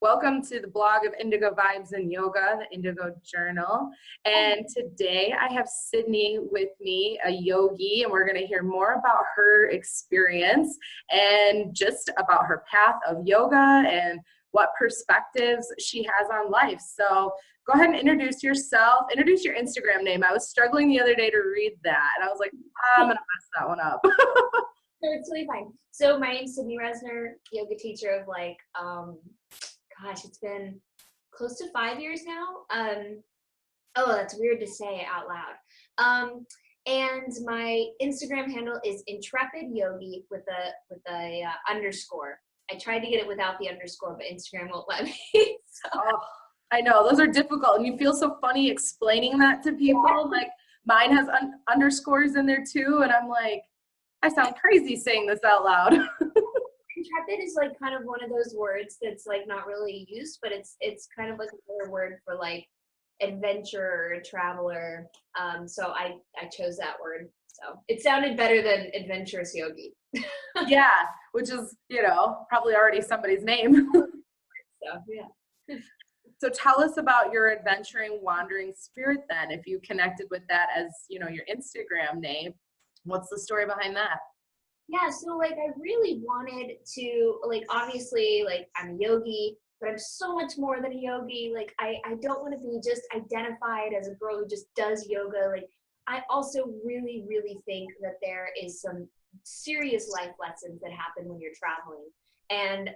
Welcome to the blog of Indigo Vibes and Yoga, the Indigo Journal. And today I have Sydney with me, a yogi, and we're going to hear more about her experience and just about her path of yoga and what perspectives she has on life. So go ahead and introduce yourself. Introduce your Instagram name. I was struggling the other day to read that, and I was like, I'm going to mess that one up. No, it's totally fine. So my name's Sydney Resner, yoga teacher of gosh, it's been close to 5 years now. Oh, that's weird to say out loud. And my Instagram handle is Intrepid Yogi with a underscore. I tried to get it without the underscore, but Instagram won't let me. So. Oh, I know, those are difficult, and you feel so funny explaining that to people. Yeah. Like mine has underscores in there too, and I'm like, I sound crazy saying this out loud. Intrepid is like kind of one of those words that's like not really used, but it's kind of like another word for like adventurer, traveler. So I chose that word. So it sounded better than adventurous yogi. Yeah, which is, probably already somebody's name. So yeah. So tell us about your adventuring, wandering spirit then, if you connected with that as, your Instagram name. What's the story behind that? Yeah, so like I really wanted to, like, obviously, like I'm a yogi, but I'm so much more than a yogi. Like I don't want to be just identified as a girl who just does yoga. Like I also really, really think that there is some serious life lessons that happen when you're traveling. And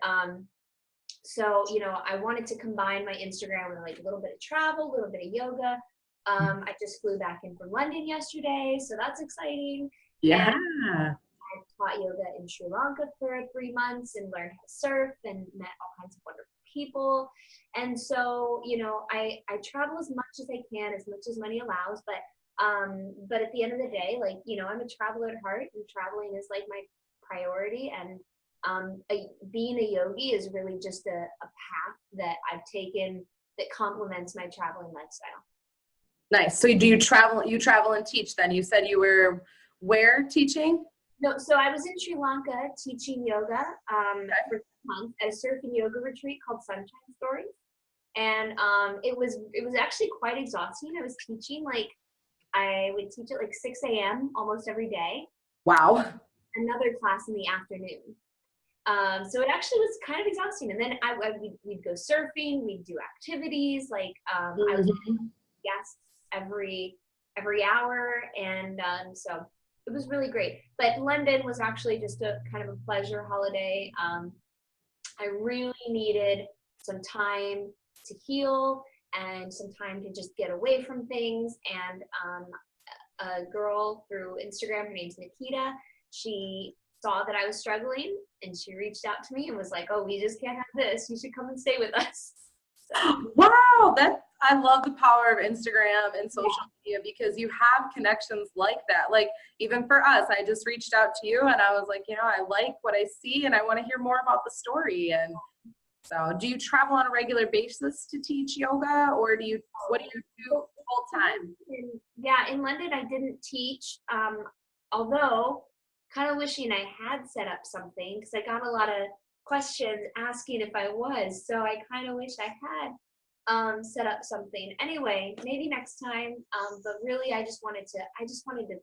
so, I wanted to combine my Instagram with like a little bit of travel, a little bit of yoga. I just flew back in from London yesterday, so that's exciting. Yeah. And I taught yoga in Sri Lanka for 3 months and learned how to surf and met all kinds of wonderful people. And so, I travel as much as I can, as much as money allows, but at the end of the day, like, I'm a traveler at heart, and traveling is like my priority. And being a yogi is really just a path that I've taken that complements my traveling lifestyle. Nice. So do you travel and teach then? You said you were where teaching? No, so I was in Sri Lanka teaching yoga for 6 months at a surf and yoga retreat called Sunshine Stories. And it was actually quite exhausting. I was teaching I would teach at 6 a.m. almost every day. Wow. Another class in the afternoon. So it actually was kind of exhausting. And then we'd go surfing, we'd do activities, I was guests every hour, and so it was really great. But London was actually just a kind of a pleasure holiday. I really needed some time to heal and some time to just get away from things. And a girl through Instagram, her name's Nikita, she saw that I was struggling, and she reached out to me and was like, "Oh, we just can't have this. You should come and stay with us." So. Wow, I love the power of Instagram and social media, because you have connections like that. Like even for us, I just reached out to you and I was like, I like what I see and I want to hear more about the story. And so do you travel on a regular basis to teach yoga, or what do you do full time? Yeah, in London I didn't teach, although kind of wishing I had set up something, because I got a lot of questions asking if I was, so I kind of wish I had set up something. Anyway, maybe next time, but really I just wanted to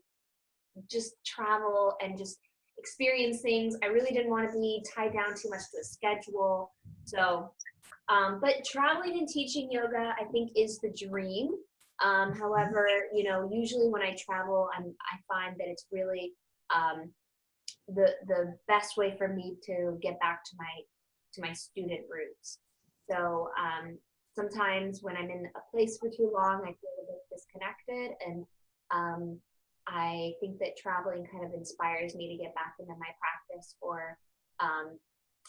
just travel and just experience things. I really didn't want to be tied down too much to a schedule. So but traveling and teaching yoga, I think, is the dream. However, usually when I travel, I find that it's really the best way for me to get back to my student roots. So sometimes when I'm in a place for too long, I feel a bit disconnected, and I think that traveling kind of inspires me to get back into my practice, or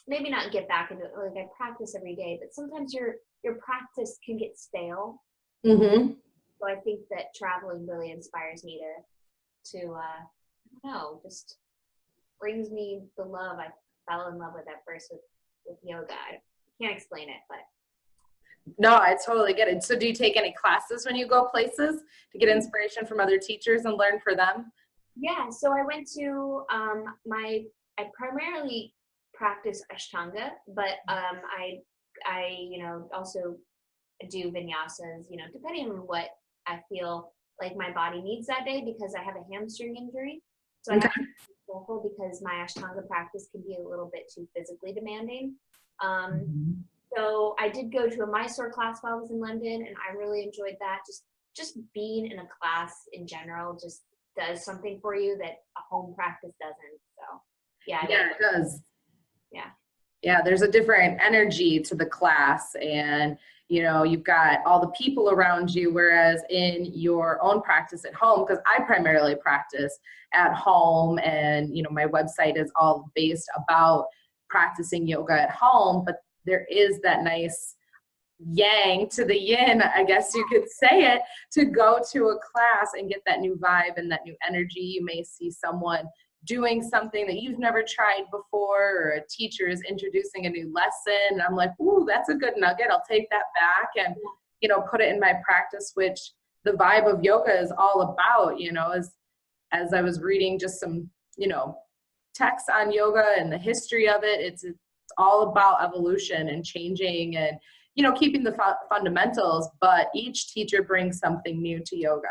maybe not get back into it. Like I practice every day, but sometimes your practice can get stale. Mm-hmm. So I think that traveling really inspires me to I don't know, just brings me the love. I fell in love with at first with yoga. I can't explain it, but. No, I totally get it. So do you take any classes when you go places to get inspiration from other teachers and learn for them? Yeah, so I went to I primarily practice Ashtanga, but I you know, also do vinyasas, you know, depending on what I feel like my body needs that day, because I have a hamstring injury. So I Okay. have to be careful because my Ashtanga practice can be a little bit too physically demanding. Um, Mhm. so I did go to a Mysore class while I was in London, and I really enjoyed that. Just being in a class in general just does something for you that a home practice doesn't. So yeah, Yeah, it does. yeah. Yeah, there's a different energy to the class, and you know, you've got all the people around you, whereas in your own practice at home, because I primarily practice at home, and you know, my website is all based about practicing yoga at home, but there is that nice yang to the yin, I guess you could say it, to go to a class and get that new vibe and that new energy. You may see someone doing something that you've never tried before, or a teacher is introducing a new lesson. And I'm like, ooh, that's a good nugget. I'll take that back and, you know, put it in my practice, which the vibe of yoga is all about, you know, as I was reading just some, you know, texts on yoga and the history of it, it's all about evolution and changing and, you know, keeping the fundamentals, but each teacher brings something new to yoga.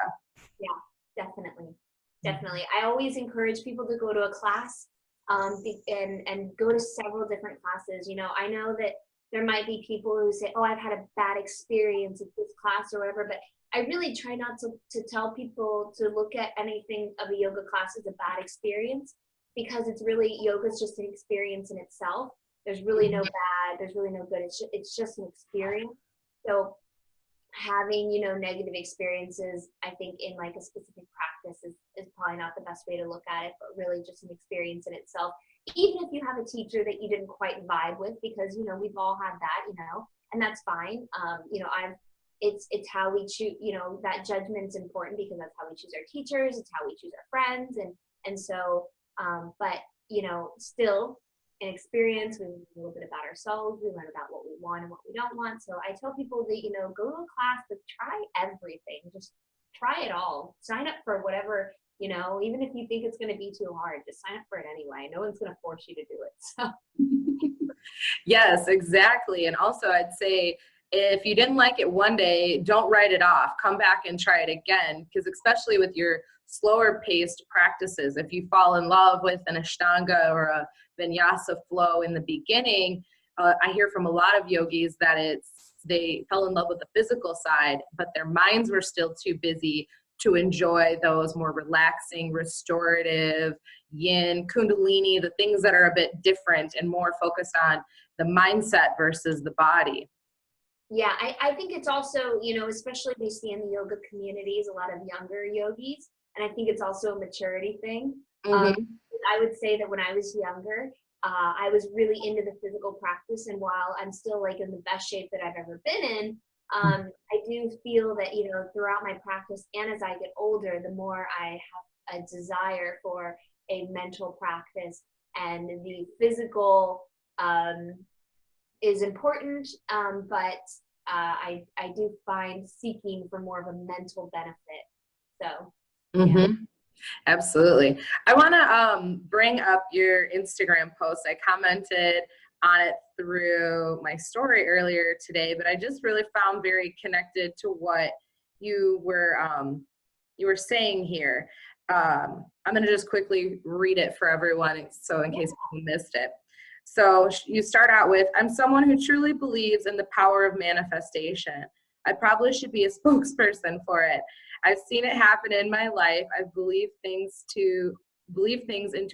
Yeah, definitely. Definitely. I always encourage people to go to a class, and go to several different classes. You know, I know that there might be people who say, oh, I've had a bad experience at this class or whatever, but I really try not to tell people to look at anything of a yoga class as a bad experience, because it's really, yoga is just an experience in itself. There's really no bad, there's really no good. It's just an experience. So having, you know, negative experiences, I think in like a specific practice is probably not the best way to look at it, but really just an experience in itself. Even if you have a teacher that you didn't quite vibe with, because, you know, we've all had that, you know, and that's fine. You know, it's how we choose, you know, that judgment's important because that's how we choose our teachers, it's how we choose our friends. And so, but, you know, still, an experience, we learn a little bit about ourselves, we learn about what we want and what we don't want. So I tell people that, you know, go to a class, but try everything. Just try it all. Sign up for whatever, you know, even if you think it's going to be too hard, just sign up for it anyway. No one's going to force you to do it. So Yes, exactly. And also I'd say if you didn't like it one day, don't write it off. Come back and try it again, because especially with your slower paced practices, if you fall in love with an Ashtanga or a Vinyasa flow in the beginning, I hear from a lot of yogis that they fell in love with the physical side, but their minds were still too busy to enjoy those more relaxing, restorative, yin, kundalini, the things that are a bit different and more focused on the mindset versus the body. yeah, I think it's also, you know, especially we see in the yoga communities, a lot of younger yogis, and I think it's also a maturity thing. Um, Mm-hmm. I would say that when I was younger, I was really into the physical practice, and while I'm still like in the best shape that I've ever been in, I do feel that, you know, throughout my practice and as I get older, the more I have a desire for a mental practice, and the physical is important, but I do find seeking for more of a mental benefit. So yeah. Mm-hmm. Absolutely. I want to bring up your Instagram post. I commented on it through my story earlier today, but I just really found very connected to what you were saying here. I'm going to just quickly read it for everyone, so in case people missed it. So you start out with, I'm someone who truly believes in the power of manifestation. I probably should be a spokesperson for it. I've seen it happen in my life. I've believed things into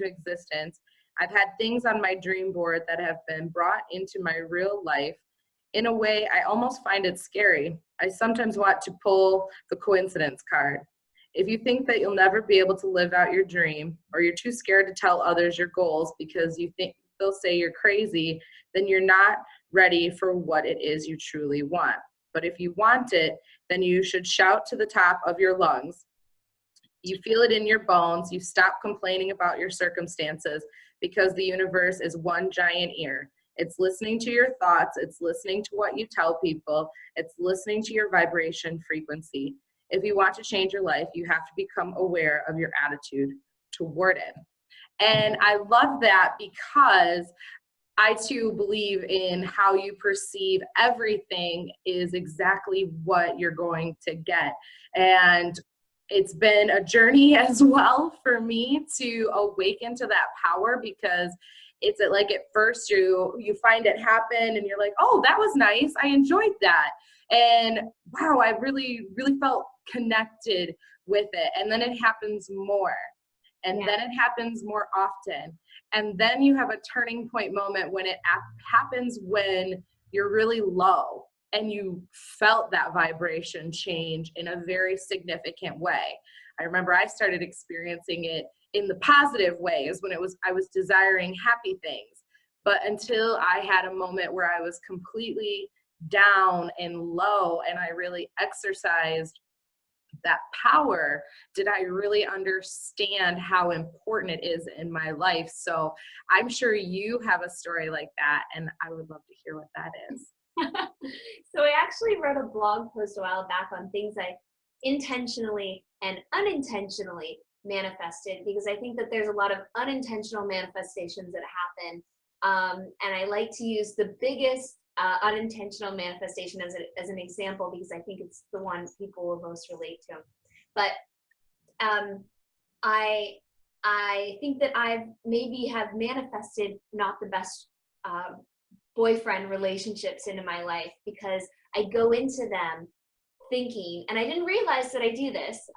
existence. I've had things on my dream board that have been brought into my real life. In a way, I almost find it scary. I sometimes want to pull the coincidence card. If you think that you'll never be able to live out your dream, or you're too scared to tell others your goals because you think they'll say you're crazy, then you're not ready for what it is you truly want. But if you want it, then you should shout to the top of your lungs. You feel it in your bones. You stop complaining about your circumstances, because the universe is one giant ear. It's listening to your thoughts. It's listening to what you tell people. It's listening to your vibration frequency. If you want to change your life, you have to become aware of your attitude toward it. And I love that, because I too believe in how you perceive everything is exactly what you're going to get. And it's been a journey as well for me to awaken to that power, because it's like at first you find it happen and you're like, oh, that was nice, I enjoyed that, and wow, I really felt connected with it. And then it happens more, and Yeah. then it happens more often, and then you have a turning point moment when it happens when you're really low and you felt that vibration change in a very significant way. I remember I started experiencing it in the positive ways when I was desiring happy things. But until I had a moment where I was completely down and low and I really exercised that power, did I really understand how important it is in my life. So I'm sure you have a story like that, and I would love to hear what that is. So I actually wrote a blog post a while back on things I intentionally and unintentionally manifested, because I think that there's a lot of unintentional manifestations that happen. And I like to use the biggest unintentional manifestation as an example, because I think it's the one people will most relate to. But I think that I've maybe have manifested not the best boyfriend relationships into my life, because I go into them thinking, and I didn't realize that I do this.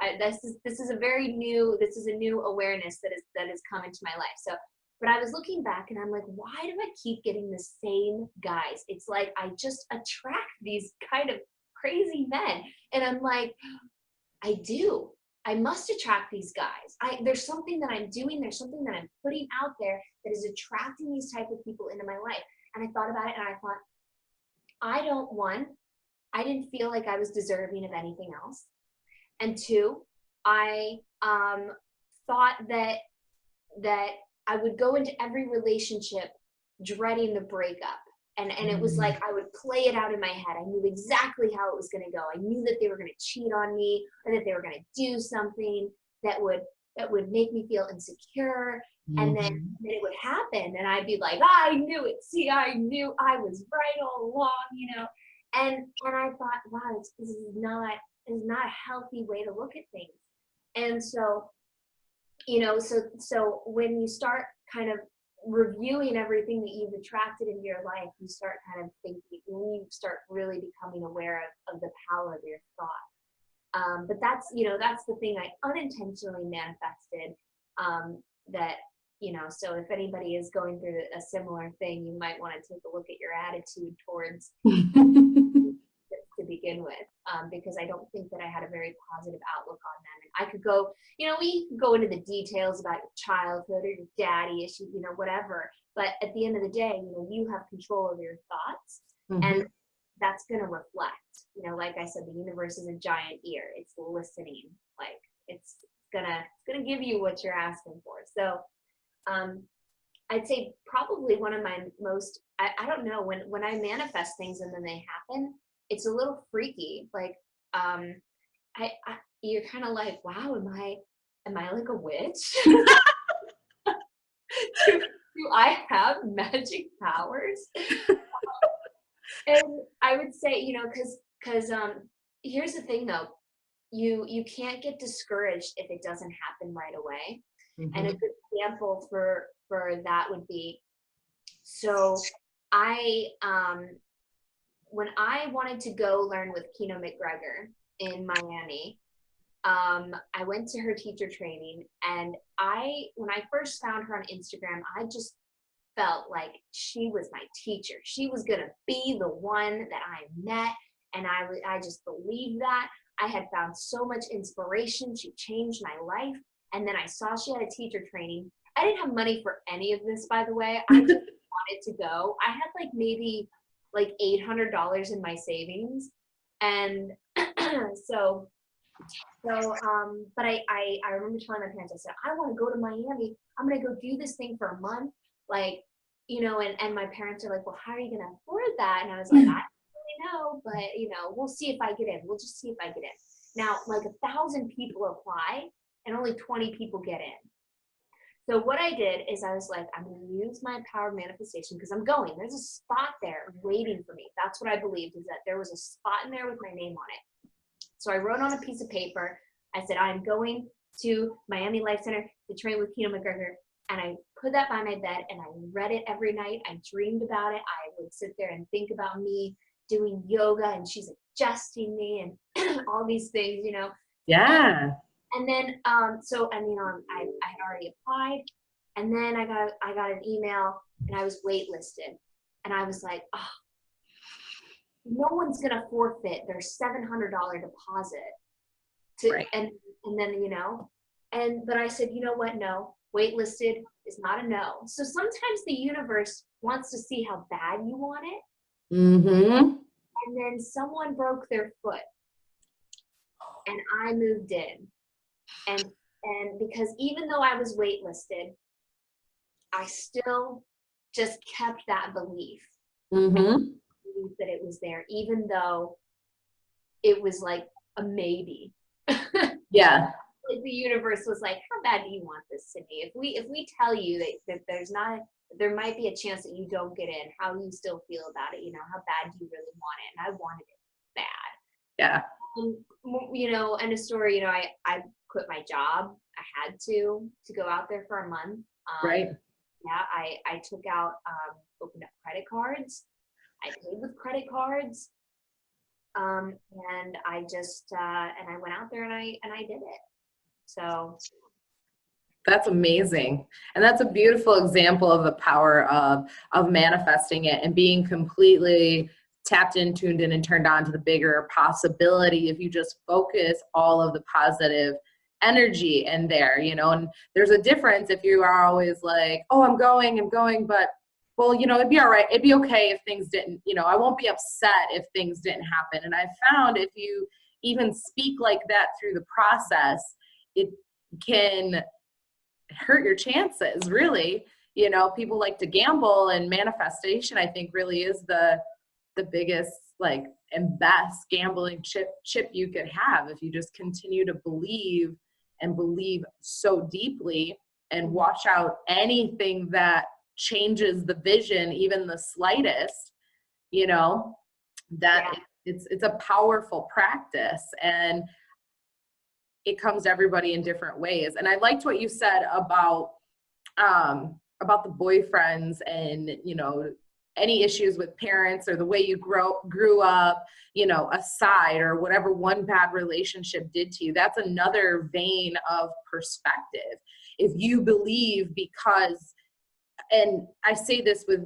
This is a new awareness that has come into my life. So, but I was looking back and I'm like, why do I keep getting the same guys? It's like I just attract these kind of crazy men, and I'm like, I must attract these guys. There's something that I'm doing. There's something that I'm putting out there that is attracting these type of people into my life. And I thought about it and I thought, I didn't feel like I was deserving of anything else. And two, I thought that I would go into every relationship dreading the breakup. And it was like I would play it out in my head. I knew exactly how it was going to go. I knew that they were going to cheat on me, or that they were going to do something that would make me feel insecure. And then it would happen, and I'd be like, I knew it. See, I knew I was right all along, And I thought, wow, this is not a healthy way to look at things. And so, so when you start kind of reviewing everything that you've attracted into your life, you start kind of thinking, you start really becoming aware of the power of your thought. But that's the thing I unintentionally manifested, that, so if anybody is going through a similar thing, you might want to take a look at your attitude towards to begin with, because I don't think that I had a very positive outlook on them. And I could go, we could go into the details about your childhood or your daddy issue, whatever. But at the end of the day, you have control of your thoughts, and that's going to reflect. Like I said, the universe is a giant ear. It's listening. Like it's gonna give you what you're asking for. So, I'd say probably one of my most, I don't know, when I manifest things and then they happen, it's a little freaky. Like, you're kind of like, wow, am I like a witch? do I have magic powers? And I would say, because here's the thing though, you can't get discouraged if it doesn't happen right away. And a good example for that would be, so when I wanted to go learn with Kino McGregor in Miami, I went to her teacher training, and when I first found her on Instagram, I just felt like she was my teacher. She was gonna be the one that I met, and I just believed that. I had found so much inspiration. She changed my life. And then I saw she had a teacher training. I didn't have money for any of this, by the way. I just wanted to go. I had maybe $800 in my savings. And but I remember telling my parents, I said, I want to go to Miami. I'm going to go do this thing for a month. And my parents are like, well, how are you going to afford that? And I was like, I don't really know, but we'll see if I get in. We'll just see if I get in. Now, 1,000 people apply and only 20 people get in. So what I did is I was like, I'm going to use my power of manifestation because I'm going. There's a spot there waiting for me. That's what I believed, is that there was a spot in there with my name on it. So I wrote on a piece of paper, I said, I'm going to Miami Life Center to train with Keenan McGregor. And I put that by my bed and I read it every night. I dreamed about it. I would sit there and think about me doing yoga and she's adjusting me and all these things, you know. Yeah. And then, so I mean, I had already applied, and then I got an email, and I was waitlisted, and I was like, oh, no one's gonna forfeit their $700 deposit to, Right. and then you know, but I said, you know what? No, waitlisted is not a no. So sometimes the universe wants to see how bad you want it, Mm-hmm. and then someone broke their foot, and I moved in. And because even though I was waitlisted, I still just kept that belief. Mm-hmm. Belief that it was there, even though it was like a maybe. Yeah. Like the universe was like, how bad do you want this, Sydney? If we tell you that there might be a chance that you don't get in, how do you still feel about it? You know, how bad do you really want it? And I wanted it bad. Yeah. You know, and a story, you know, I quit my job. I had to go out there for a month. Right. Yeah, I took out, opened up credit cards. I paid with credit cards. And I just, and I went out there and I did it. So. That's amazing. And that's a beautiful example of the power of manifesting it and being completely tapped in, tuned in, and turned on to the bigger possibility if you just focus all of the positive energy in there, you know. And there's a difference if you are always like, oh, I'm going, but well, you know, it'd be all right. It'd be okay if things didn't, you know, I won't be upset if things didn't happen. And I found if you even speak like that through the process, it can hurt your chances, really. You know, people like to gamble, and manifestation, I think, really is the biggest, like, and best gambling chip you could have if you just continue to believe and believe so deeply and watch out anything that changes the vision, even the slightest, you know, that it's a powerful practice, and it comes to everybody in different ways. And I liked what you said about the boyfriends and, you know, any issues with parents or the way you grew up, you know, aside, or whatever one bad relationship did to you. That's another vein of perspective. If you believe, because, and I say this with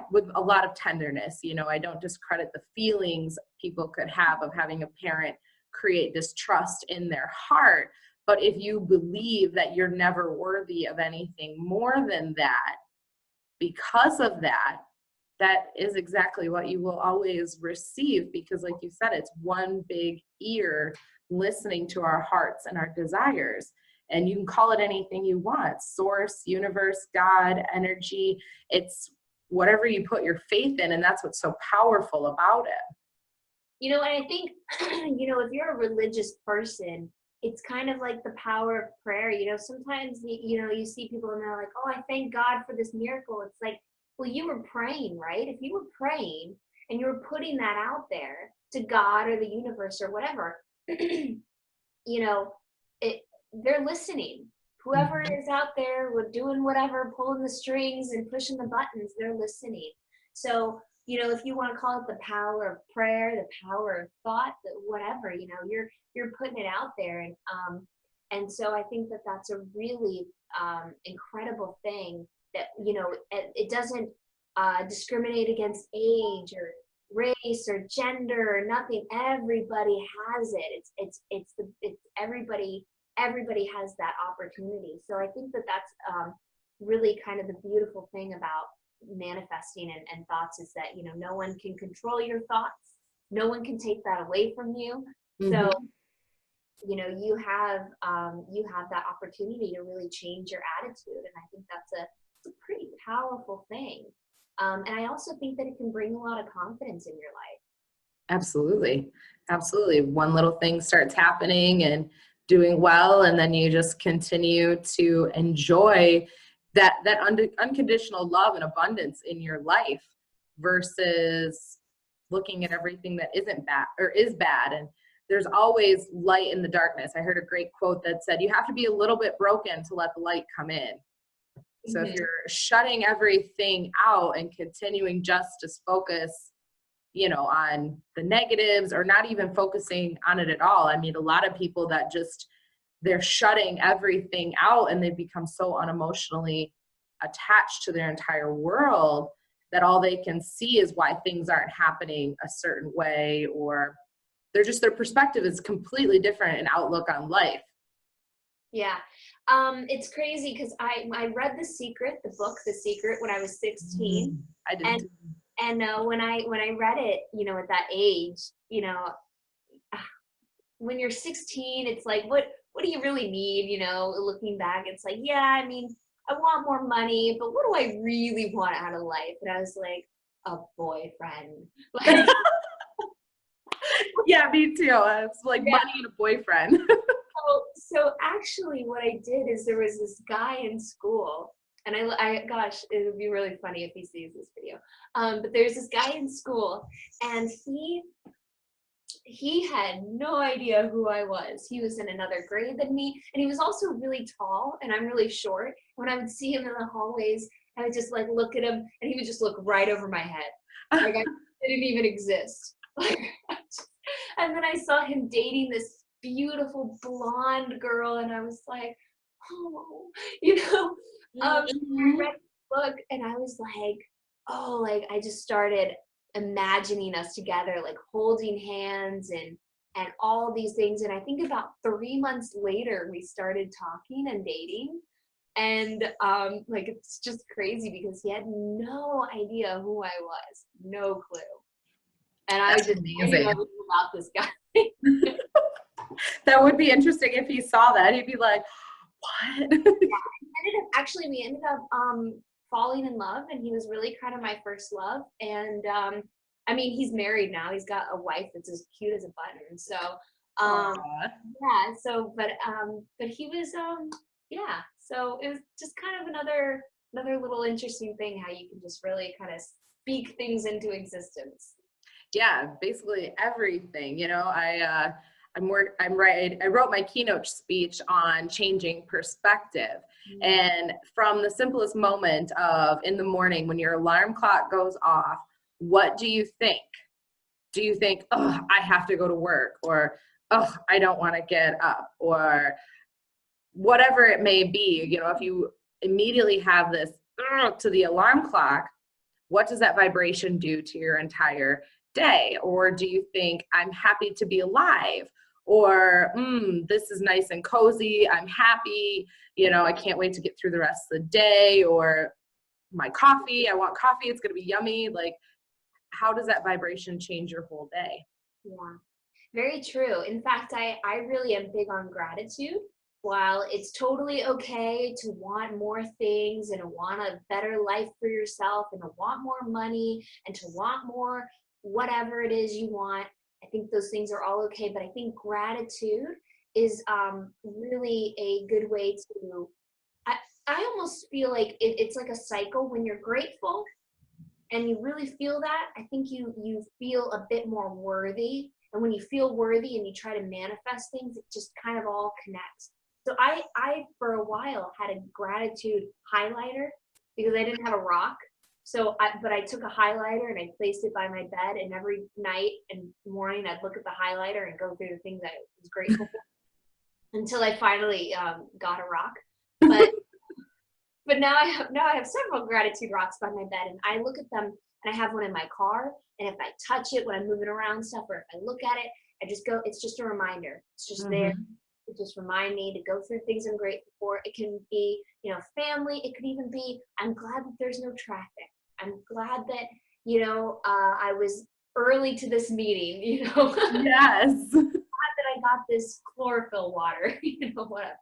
with a lot of tenderness, you know, I don't discredit the feelings people could have of having a parent create distrust in their heart. But if you believe that you're never worthy of anything more than that, because of that, that is exactly what you will always receive, because like you said, it's one big ear listening to our hearts and our desires. And you can call it anything you want: source, universe, God, energy. It's whatever you put your faith in, and that's what's so powerful about it. You know, and I think, you know, if you're a religious person, it's kind of like the power of prayer. You know, sometimes, you know, you see people and they're like, oh, I thank God for this miracle. It's like, well, you were praying, right? If you were praying and you were putting that out there to God or the universe or whatever, you know, they're listening. Whoever is out there with doing whatever, pulling the strings and pushing the buttons, they're listening. So, you know, if you want to call it the power of prayer, the power of thought, whatever, you know, you're putting it out there. And so I think that that's a really incredible thing, that, you know, it doesn't discriminate against age or race or gender or nothing. Everybody has it. It's everybody has that opportunity. So I think that that's really kind of the beautiful thing about manifesting and thoughts, is that, you know, no one can control your thoughts. No one can take that away from you. Mm-hmm. So, you know, you have that opportunity to really change your attitude. And I think that's a pretty powerful thing. And I also think that it can bring a lot of confidence in your life. Absolutely. Absolutely. One little thing starts happening and doing well, and then you just continue to enjoy that unconditional love and abundance in your life versus looking at everything that isn't bad or is bad. And there's always light in the darkness. I heard a great quote that said, you have to be a little bit broken to let the light come in. So if you're shutting everything out and continuing just to focus, on the negatives, or not even focusing on it at all. I mean, a lot of people that they're shutting everything out, and they become so unemotionally attached to their entire world that all they can see is why things aren't happening a certain way, or their perspective is completely different in outlook on life. Yeah. It's crazy because I read the book The Secret, when I was 16. I did. And when I read it, at that age, when you're 16, it's like, what do you really need? Looking back, it's like, yeah, I mean, I want more money, but what do I really want out of life? And I was like, a boyfriend. Like, yeah, me too. It's like money and a boyfriend. So actually what I did is, there was this guy in school, and I gosh, it would be really funny if he sees this video. But there's this guy in school, and he had no idea who I was. He was in another grade than me, and he was also really tall, and I'm really short. When I would see him in the hallways, I would just like look at him, and he would just look right over my head. Like I didn't even exist. And then I saw him dating this beautiful blonde girl, and I was like, oh, I read the book, and I was like, oh, like I just started imagining us together, like holding hands and all these things. And I think about 3 months later, we started talking and dating. And like, it's just crazy because he had no idea who I was, no clue. And I just knew everything about this guy. That would be interesting if he saw that. He'd be like, what? Yeah, we ended up falling in love, and he was really kind of my first love. And I mean, he's married now. He's got a wife that's as cute as a button. So yeah. So but he was yeah. So it was just kind of another little interesting thing, how you can just really kind of speak things into existence. Yeah, basically everything. I wrote my keynote speech on changing perspective. Mm-hmm. And from the simplest moment of in the morning when your alarm clock goes off, what do you think? Do you think, oh, I have to go to work, or, oh, I don't want to get up, or whatever it may be? If you immediately have this to the alarm clock, what does that vibration do to your entire day? Or do you think, I'm happy to be alive, or this is nice and cozy, I'm happy, I can't wait to get through the rest of the day, or my coffee, I want coffee, it's going to be yummy. Like, how does that vibration change your whole day? Yeah, very true. In fact, I really am big on gratitude. While it's totally okay to want more things, and to want a better life for yourself, and to want more money, and to want more whatever it is you want, I think those things are all okay. But I think gratitude is really a good way to, I almost feel like it's like a cycle. When you're grateful and you really feel that, I think you feel a bit more worthy. And when you feel worthy and you try to manifest things, it just kind of all connects. So I for a while had a gratitude highlighter because I didn't have a rock. But I took a highlighter and I placed it by my bed, and every night and morning I'd look at the highlighter and go through the things I was grateful for until I finally got a rock. But now I have several gratitude rocks by my bed, and I look at them, and I have one in my car, and if I touch it when I'm moving around stuff, or if I look at it, I just go, it's just a reminder. It's just there. It just remind me to go through things I'm grateful for. It can be, family. It could even be, I'm glad that there's no traffic. I'm glad that, I was early to this meeting, Yes. I'm glad that I got this chlorophyll water, whatever.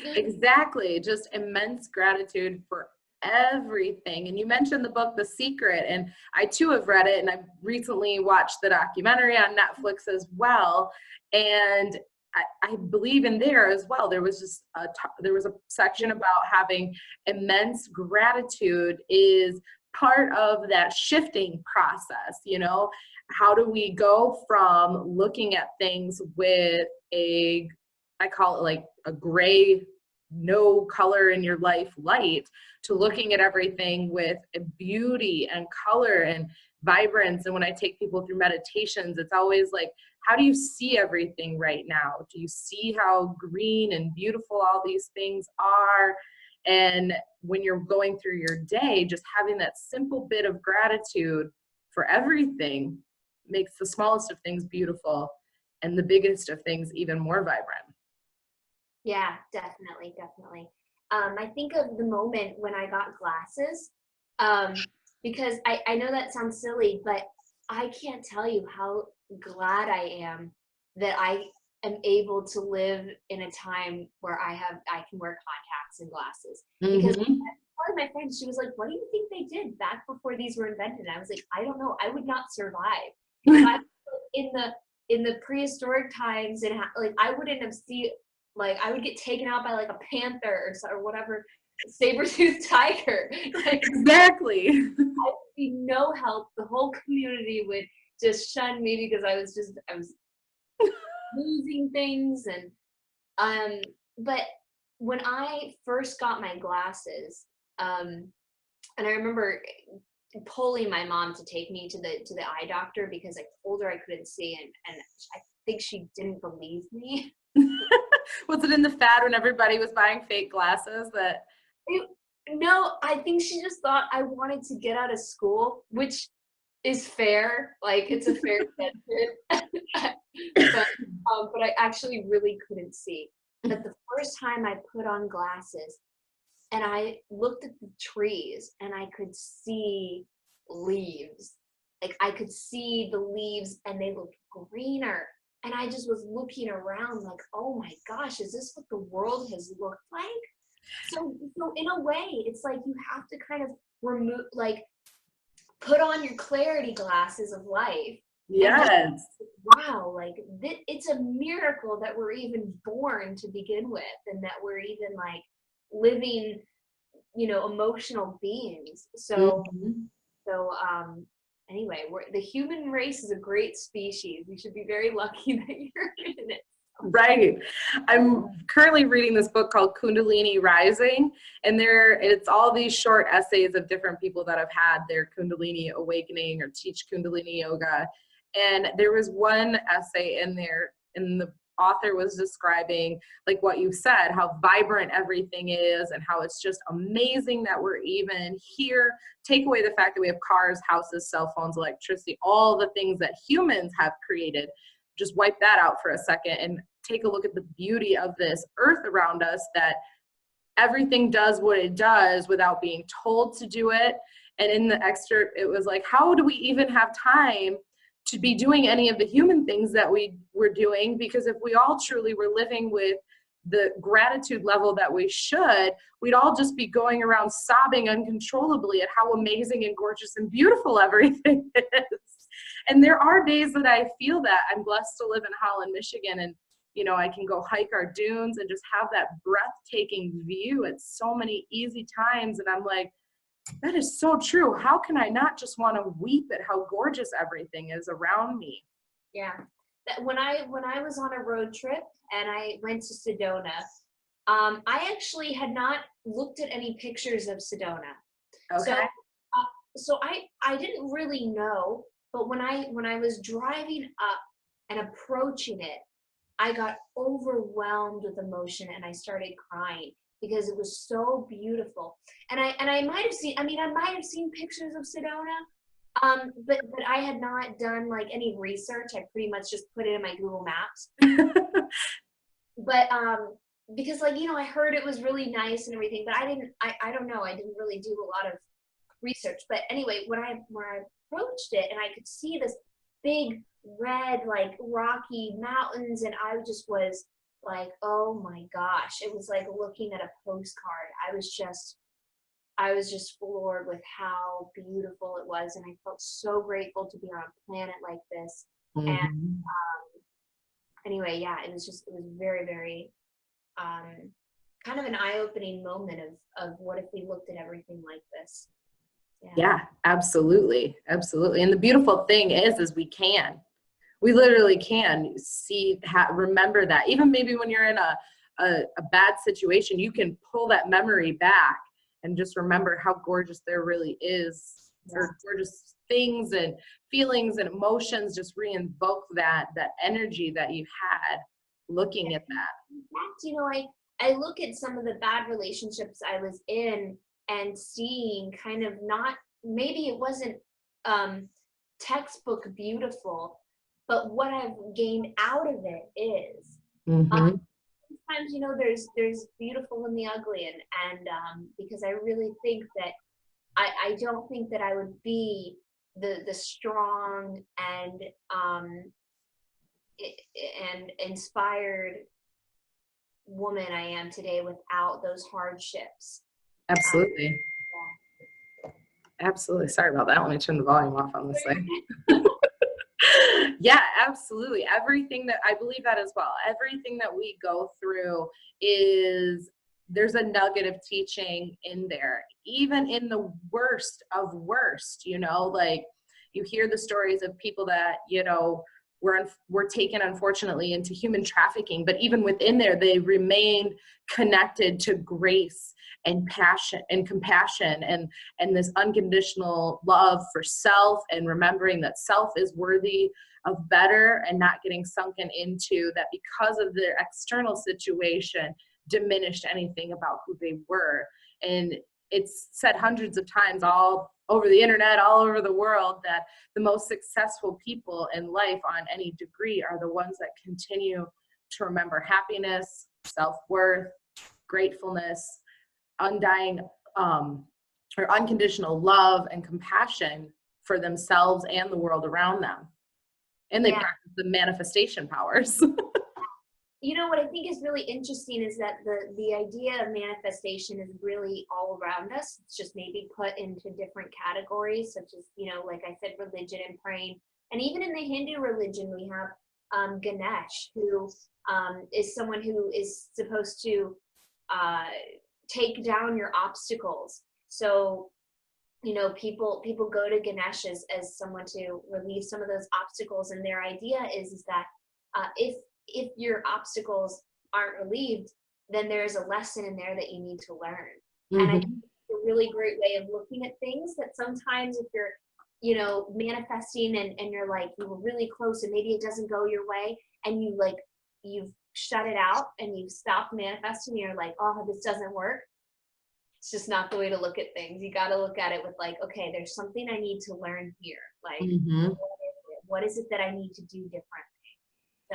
Exactly. Just immense gratitude for everything. And you mentioned the book, The Secret, and I too have read it, and I've recently watched the documentary on Netflix as well. And I believe in there as well, there was just there was a section about having immense gratitude is part of that shifting process. How do we go from looking at things with I call it like a gray, no color in your life light, to looking at everything with a beauty and color and vibrance. And when I take people through meditations, it's always like, how do you see everything right now? Do you see how green and beautiful all these things are? And when you're going through your day, just having that simple bit of gratitude for everything makes the smallest of things beautiful and the biggest of things even more vibrant. Yeah, definitely, definitely. I think of the moment when I got glasses, because I know that sounds silly, but I can't tell you how glad I am that I am able to live in a time where I can wear contacts and glasses. Because Mm-hmm. one of my friends, she was like, "What do you think they did back before these were invented?" And I was like, "I don't know. I would not survive if I was in the prehistoric times, and like I wouldn't have seen, like I would get taken out by like a panther or whatever, saber-toothed tiger. Like Exactly. I would be no help. The whole community would just shun me because I was losing things. And but when I first got my glasses, and I remember pulling my mom to take me to the eye doctor because I told her I couldn't see, and I think she didn't believe me. Was it in the fad when everybody was buying fake glasses that No, I think she just thought I wanted to get out of school, which is fair. Like it's a fair sentiment. But I actually really couldn't see. But the first time I put on glasses and I looked at the trees and I could see leaves. Like I could see the leaves and they looked greener. And I just was looking around like, oh my gosh, is this what the world has looked like? So in a way, it's like you have to kind of remove, like, put on your clarity glasses of life. And just, yes. wow, like it's a miracle that we're even born to begin with, and that we're even like living, emotional beings. So Mhm. so anyway, the human race is a great species. We should be very lucky that you're in it. Right. I'm currently reading this book called Kundalini Rising, and it's all these short essays of different people that have had their Kundalini awakening or teach Kundalini yoga. And there was one essay in there, and the author was describing, like what you said, how vibrant everything is and how it's just amazing that we're even here. Take away the fact that we have cars, houses, cell phones, electricity, all the things that humans have created. Just wipe that out for a second and take a look at the beauty of this earth around us, that everything does what it does without being told to do it. And in the excerpt, it was like, how do we even have time to be doing any of the human things that we were doing? Because if we all truly were living with the gratitude level that we should, we'd all just be going around sobbing uncontrollably at how amazing and gorgeous and beautiful everything is. And there are days that I feel that. I'm blessed to live in Holland, Michigan, and I can go hike our dunes and just have that breathtaking view at so many easy times. And I'm like, that is so true. How can I not just want to weep at how gorgeous everything is around me? Yeah. When I was on a road trip and I went to Sedona, I actually had not looked at any pictures of Sedona. So Okay. so I didn't really know, but when I was driving up and approaching it, I got overwhelmed with emotion and I started crying because it was so beautiful. And I might have seen, I might have seen pictures of Sedona, but I had not done like any research. I pretty much just put it in my Google Maps. But because like, I heard it was really nice and everything, but I don't know, I didn't really do a lot of research. But anyway, when I approached it and I could see this big red like rocky mountains, and I just was like, oh my gosh, it was like looking at a postcard. I was just floored with how beautiful it was, and I felt so grateful to be on a planet like this. And Mhm. anyway, yeah, it was very, very, kind of an eye-opening moment of what if we looked at everything like this. Yeah, absolutely. Absolutely. And the beautiful thing is we literally can remember that. Even maybe when you're in a bad situation, you can pull that memory back and just remember how gorgeous there really is. Or gorgeous things and feelings and emotions, just re-invoke that energy that you had looking at that. In fact, you know, I look at some of the bad relationships I was in and seeing kind of not, maybe it wasn't textbook beautiful, but what I've gained out of it is sometimes, you know, there's beautiful in the ugly, and because I really think that I don't think that I would be the strong and inspired woman I am today without those hardships. Absolutely. Absolutely. Sorry about that. Let me turn the volume off on this thing. Yeah, absolutely. Everything that I believe that as well. Everything that we go through there's a nugget of teaching in there, even in the worst of worst, you know, like you hear the stories of people that, you know, were taken unfortunately into human trafficking, but even within there, they remained connected to grace and passion and compassion and this unconditional love for self, and remembering that self is worthy of better, and not getting sunken into that because of their external situation diminished anything about who they were. And it's said hundreds of times all over the internet, all over the world, that the most successful people in life on any degree are the ones that continue to remember happiness, self-worth, gratefulness, undying or unconditional love and compassion for themselves and the world around them. And they practice the manifestation powers. You know, what I think is really interesting is that the idea of manifestation is really all around us. It's just maybe put into different categories, such as, you know, like I said, religion and praying. And even in the Hindu religion, we have Ganesh, who is someone who is supposed to take down your obstacles. So, you know, people go to Ganesh as someone to relieve some of those obstacles. And their idea is that if your obstacles aren't relieved, then there's a lesson in there that you need to learn. And I think it's a really great way of looking at things, that sometimes if you're, you know, manifesting and you're like, you were really close and maybe it doesn't go your way, and you've shut it out and you've stopped manifesting, and you're like, oh, this doesn't work. It's just not the way to look at things. You got to look at it with like, okay, there's something I need to learn here. Like, what is it that I need to do differently?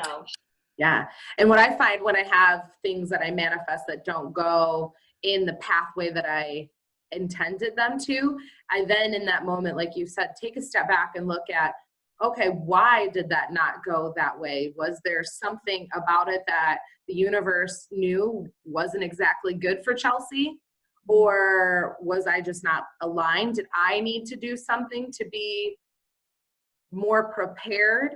So yeah. And what I find when I have things that I manifest that don't go in the pathway that I intended them to, I then in that moment, like you said, take a step back and look at, okay, why did that not go that way? Was there something about it that the universe knew wasn't exactly good for Chelsea? Or was I just not aligned? Did I need to do something to be more prepared,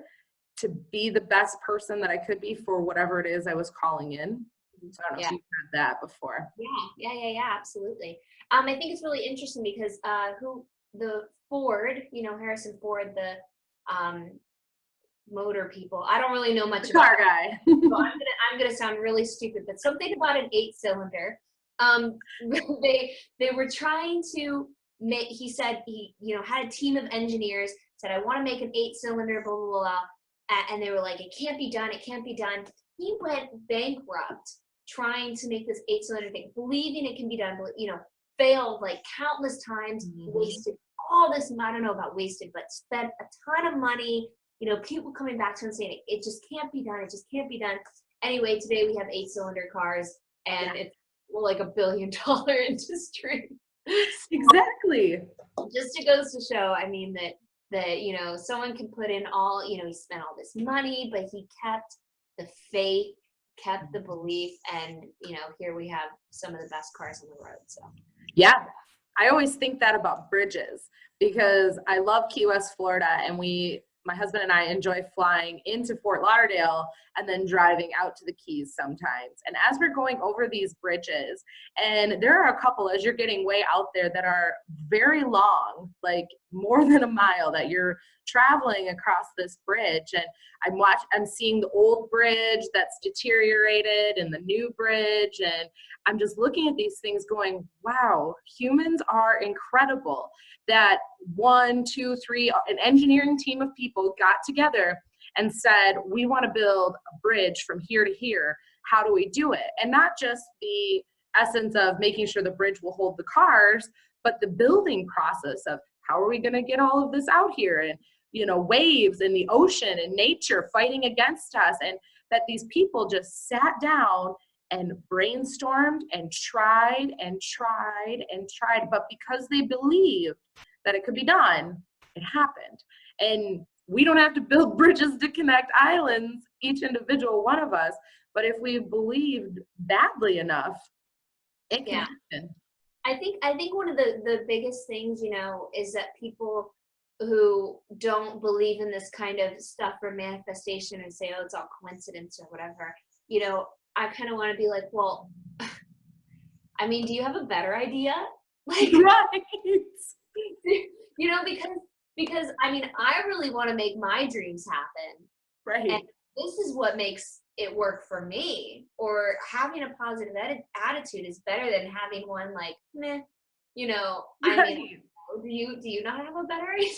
to be the best person that I could be for whatever it is I was calling in? So I don't know if you've heard that before. Yeah, absolutely. I think it's really interesting because the Ford, you know, Harrison Ford, the motor people. I don't really know much about car guy. So I'm gonna sound really stupid, but something about an 8-cylinder. They were trying to make. He said he, you know, had a team of engineers. Said, I want to make an 8-cylinder, blah blah blah. And they were like, it can't be done. It can't be done. He went bankrupt trying to make this 8-cylinder thing, believing it can be done, but, you know, failed like countless times, wasted all this, I don't know about wasted, but spent a ton of money, you know, people coming back to him saying, it just can't be done. It just can't be done. Anyway, today we have 8-cylinder cars, and it's like $1 billion industry. Exactly. Just it goes to show, I mean, that, you know, someone can put in all, you know, he spent all this money, but he kept the faith, kept the belief, and, you know, here we have some of the best cars on the road. So yeah, I always think that about bridges, because I love Key West, Florida, and we my husband and I enjoy flying into Fort Lauderdale and then driving out to the Keys sometimes. And as we're going over these bridges, and there are a couple as you're getting way out there that are very long, like more than a mile, that you're traveling across this bridge. And I'm seeing the old bridge that's deteriorated and the new bridge. And I'm just looking at these things going, wow, humans are incredible. That 1, 2, 3, an engineering team of people got together and said, we want to build a bridge from here to here. How do we do it? And not just the essence of making sure the bridge will hold the cars, but the building process of how are we going to get all of this out here? And, you know, waves and the ocean and nature fighting against us. And that these people just sat down and brainstormed and tried and tried and tried, but because they believed that it could be done, it happened. And we don't have to build bridges to connect islands, each individual one of us, but if we believed badly enough, it can happen. I think one of the biggest things, you know, is that people who don't believe in this kind of stuff for manifestation and say, oh, it's all coincidence or whatever, you know, I kind of want to be like, well, I mean, do you have a better idea? Like, right. You know, because I mean, I really want to make my dreams happen. Right. And this is what makes it work for me. Or having a positive attitude is better than having one like, meh, you know, Right. I mean, do you not have a better idea?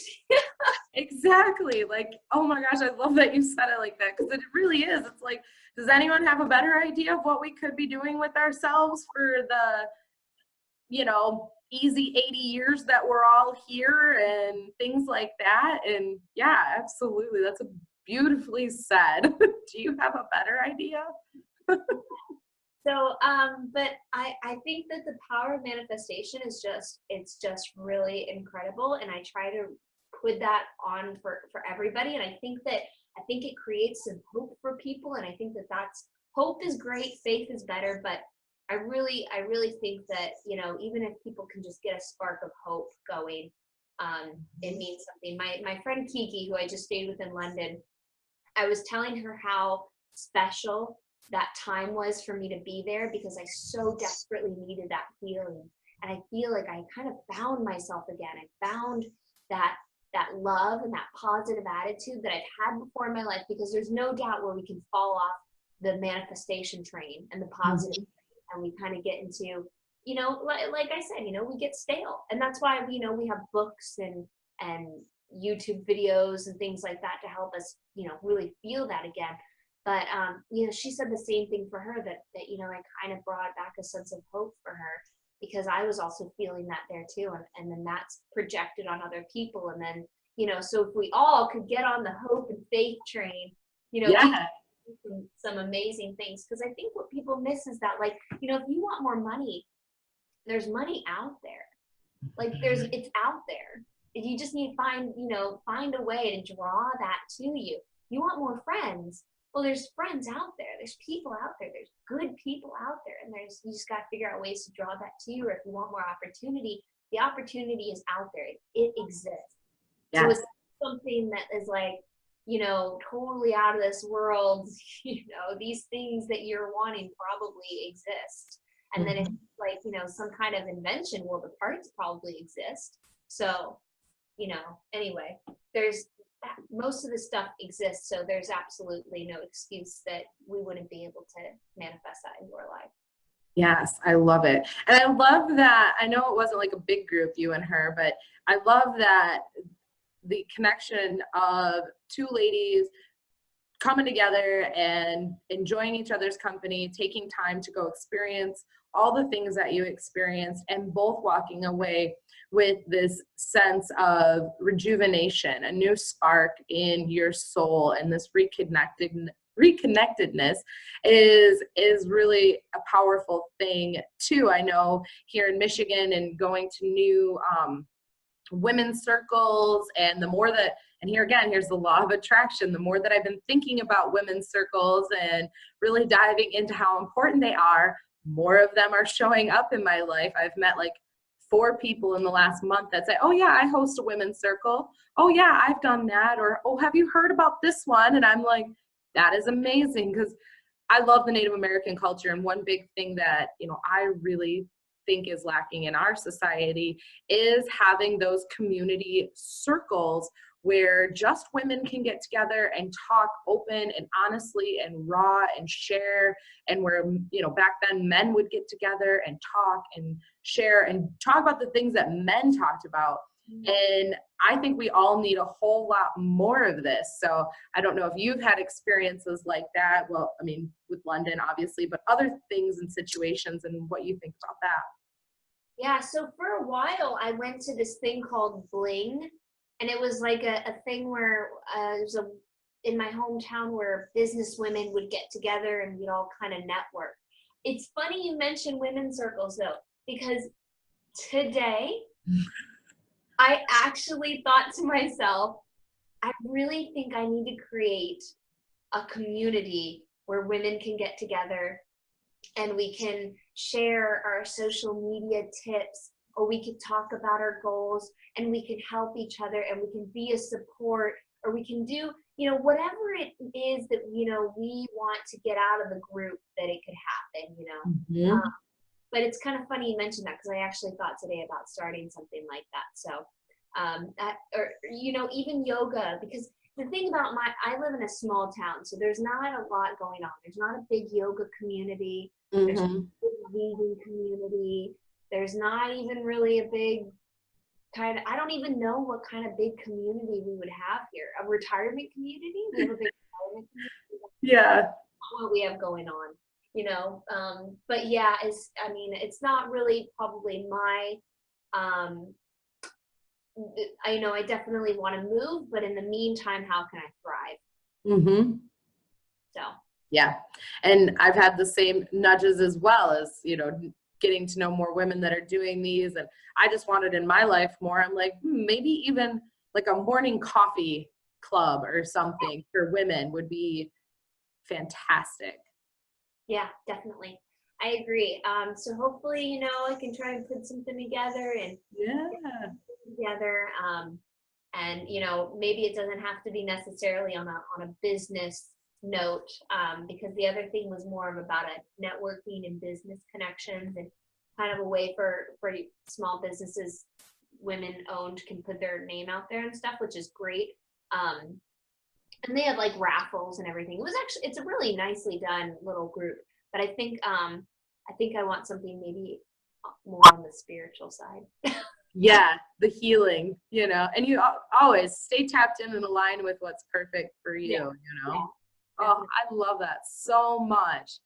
Exactly. Like, oh my gosh, I love that you said it like that, because it really is. It's like, does anyone have a better idea of what we could be doing with ourselves for the, you know, easy 80 years that we're all here and things like that? And yeah, absolutely. That's a beautifully said. Do you have a better idea? So, but I think that the power of manifestation is it's just really incredible. And I try to put that on for everybody. And I think it creates some hope for people. And I think that's hope is great. Faith is better. But I really think that, you know, even if people can just get a spark of hope going, it means something. My friend Kiki, who I just stayed with in London, I was telling her how special that time was for me to be there, because I so desperately needed that feeling. And I feel like I kind of found myself again. I found that love and that positive attitude that I've had before in my life, because there's no doubt where we can fall off the manifestation train and the positive train, and we kind of get into, you know, like I said, you know, we get stale. And that's why, you know, we have books and YouTube videos and things like that to help us, you know, really feel that again. But, you know, she said the same thing for her, that, you know, I kind of brought back a sense of hope for her, because I was also feeling that there too. And then that's projected on other people. And then, you know, so if we all could get on the hope and faith train, you know, we can do some amazing things. Because I think what people miss is that, like, you know, if you want more money, there's money out there. Like it's out there. You just need to find a way to draw that to you. You want more friends. Well, there's friends out there. There's people out there. There's good people out there. And you just got to figure out ways to draw that to you. Or if you want more opportunity, the opportunity is out there. It exists. Yes. So it's something that is like, you know, totally out of this world. You know, these things that you're wanting probably exist. And then if like, you know, some kind of invention, well, the parts probably exist. So, you know, anyway, most of the stuff exists, so there's absolutely no excuse that we wouldn't be able to manifest that into our life. Yes, I love it. And I love that, I know it wasn't like a big group, you and her, but I love that the connection of two ladies coming together and enjoying each other's company, taking time to go experience all the things that you experienced, and both walking away with this sense of rejuvenation, a new spark in your soul, and this reconnectedness is really a powerful thing too. I know here in Michigan, and going to new women's circles, and the more that, and here again, here's the law of attraction, the more that I've been thinking about women's circles and really diving into how important they are, more of them are showing up in my life. I've met like 4 people in the last month that say, oh yeah, I host a women's circle. Oh yeah, I've done that. Or, oh, have you heard about this one? And I'm like, that is amazing, because I love the Native American culture. And one big thing that, I really think is lacking in our society is having those community circles where just women can get together and talk open and honestly and raw and share, and where, back then men would get together and talk and share and talk about the things that men talked about. And I think we all need a whole lot more of this. So I don't know if you've had experiences like that. Well, I mean, with London, obviously, but other things and situations, and what you think about that. Yeah, so for a while, I went to this thing called Bling, and it was like a thing where it was in my hometown where business women would get together and we'd all kind of network. It's funny you mentioned women's circles, though, because today I actually thought to myself, I really think I need to create a community where women can get together and we can share our social media tips, or we could talk about our goals, and we can help each other, and we can be a support, or we can do, whatever it is that, we want to get out of the group, that it could happen, Mm-hmm. But it's kind of funny you mentioned that, because I actually thought today about starting something like that. So, even yoga, because the thing about I live in a small town, so there's not a lot going on. There's not a big yoga community. There's not a big vegan community. There's not even really a big I don't even know what kind of big community we would have here. A retirement community? We have a big retirement community. Yeah. What we have going on, but yeah, it's not really probably my, I definitely want to move, but in the meantime, how can I thrive? Mm-hmm. So. Yeah. And I've had the same nudges as well, as, getting to know more women that are doing these. And I just wanted in my life more. I'm like, maybe even like a morning coffee club or something for women would be fantastic. Yeah, definitely. I agree. So hopefully, I can try and put something together and together. And maybe it doesn't have to be necessarily on a business note, because the other thing was more of about a networking and business connections, and kind of a way for small businesses, women owned, can put their name out there and stuff, which is great. And they had like raffles and everything. It's a really nicely done little group, but I think I want something maybe more on the spiritual side. Yeah, the healing, and you always stay tapped in and aligned with what's perfect for you, Yeah. Oh, I love that so much.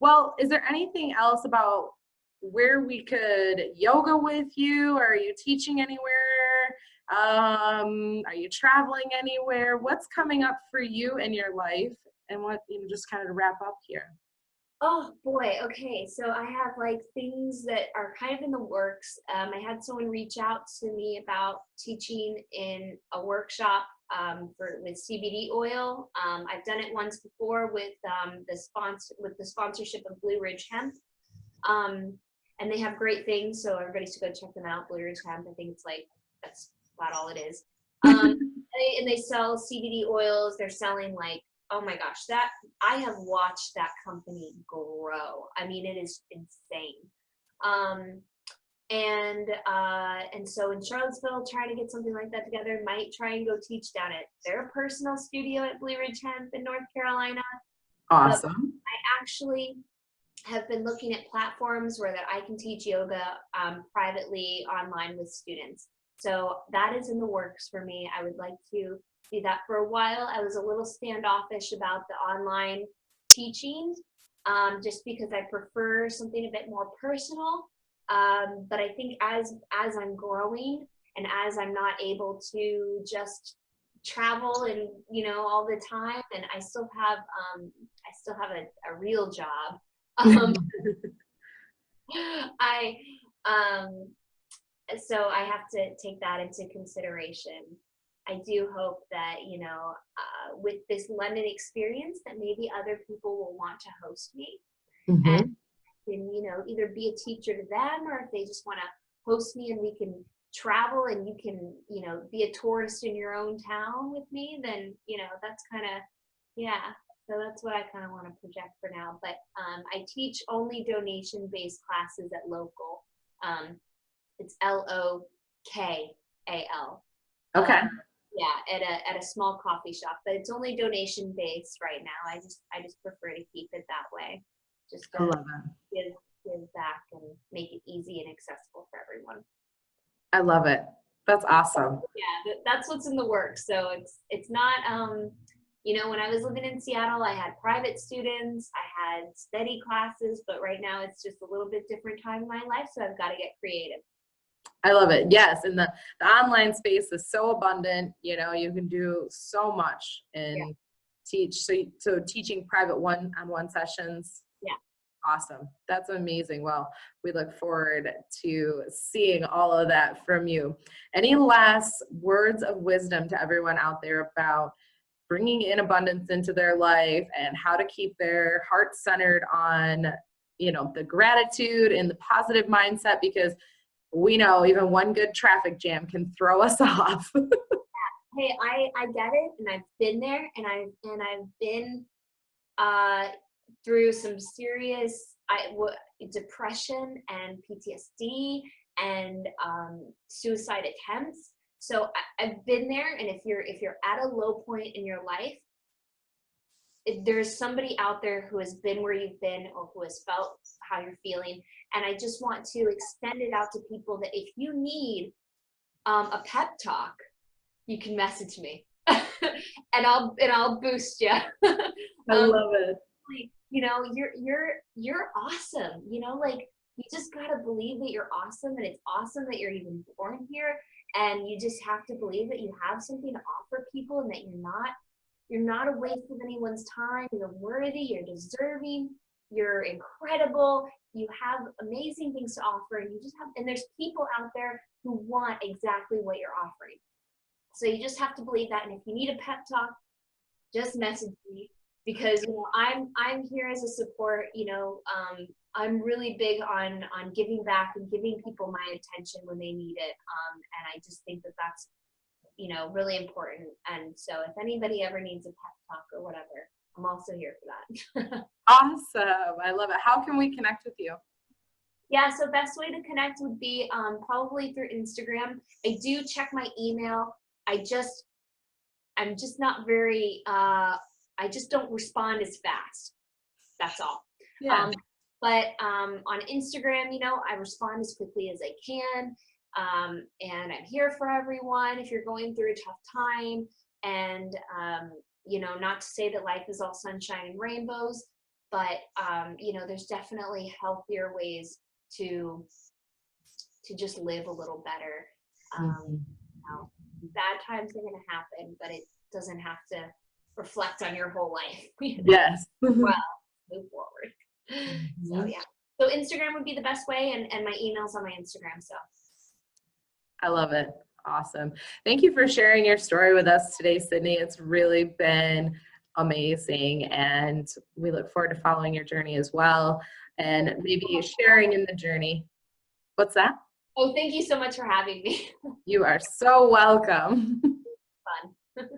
Well, is there anything else about where we could yoga with you? Are you teaching anywhere? Are you traveling anywhere? What's coming up for you in your life? And what, just kind of to wrap up here. Oh boy. Okay. So I have like things that are kind of in the works. I had someone reach out to me about teaching in a workshop with CBD oil. I've done it once before with the sponsorship of Blue Ridge Hemp. And they have great things, so everybody should go check them out. Blue Ridge Hemp. I think that's about all it is. And they sell CBD oils. They're selling like, oh my gosh, that I have watched that company grow. I mean, it is insane. And so in Charlottesville, trying to get something like that together. Might try and go teach down at their personal studio at Blue Ridge Hemp in North Carolina. Awesome. But I actually have been looking at platforms where that I can teach yoga privately online with students. So that is in the works for me. I would like to do that. For a while, I was a little standoffish about the online teaching, just because I prefer something a bit more personal. But I think as I'm growing, and as I'm not able to just travel and all the time, and I still have a real job. So I have to take that into consideration. I do hope that, with this London experience, that maybe other people will want to host me. Mm-hmm. And, can, you know, either be a teacher to them, or if they just want to host me and we can travel and you can, you know, be a tourist in your own town with me, then, you know, that's kind of, yeah. So that's what I kind of want to project for now. But I teach only donation-based classes at local. It's LOKAL. Okay. Yeah, at a small coffee shop, but it's only donation-based right now. I just prefer to keep it that way. Just I love it. give back and make it easy and accessible for everyone. I love it. That's awesome. Yeah, that's what's in the works. So it's not, you know, when I was living in Seattle, I had private students, I had steady classes, but right now it's just a little bit different time in my life, so I've got to get creative. I love it. Yes. And the online space is so abundant, you know, you can do so much and teach. So teaching private one-on-one sessions. Yeah. Awesome. That's amazing. Well, we look forward to seeing all of that from you. Any last words of wisdom to everyone out there about bringing in abundance into their life and how to keep their heart centered on, you know, the gratitude and the positive mindset, because we know even one good traffic jam can throw us off. Hey, I get it, and I've been there, and I've been through some serious depression and PTSD and suicide attempts. So I've been there, and if you're at a low point in your life, there's somebody out there who has been where you've been or who has felt how you're feeling. And I just want to extend it out to people that if you need a pep talk, you can message me and I'll boost you. I love it. You know, you're awesome. You know, like, you just got to believe that you're awesome, and it's awesome that you're even born here. And you just have to believe that you have something to offer people, and that you're not a waste of anyone's time. You're worthy, you're deserving, you're incredible, you have amazing things to offer, and there's people out there who want exactly what you're offering. So you just have to believe that. And if you need a pep talk, just message me, because, you know, I'm here as a support. You know, I'm really big on giving back and giving people my attention when they need it. And I just think that that's, you know, really important. And so if anybody ever needs a pep talk or whatever, I'm also here for that. Awesome. I love it. How can we connect with you? Yeah, so best way to connect would be probably through Instagram. I do check my email. I'm just not very, I just don't respond as fast. That's all. Yeah. But on Instagram, you know, I respond as quickly as I can. And I'm here for everyone if you're going through a tough time. And, you know, not to say that life is all sunshine and rainbows, but, you know, there's definitely healthier ways to just live a little better. You know, bad times are going to happen, but it doesn't have to reflect on your whole life. You know? Yes. Well, move forward. So yeah. So Instagram would be the best way, and my email's on my Instagram. So I love it. Awesome. Thank you for sharing your story with us today, Sydney. It's really been amazing, and we look forward to following your journey as well, and maybe sharing in the journey. What's that? Oh, thank you so much for having me. You are so welcome. Fun.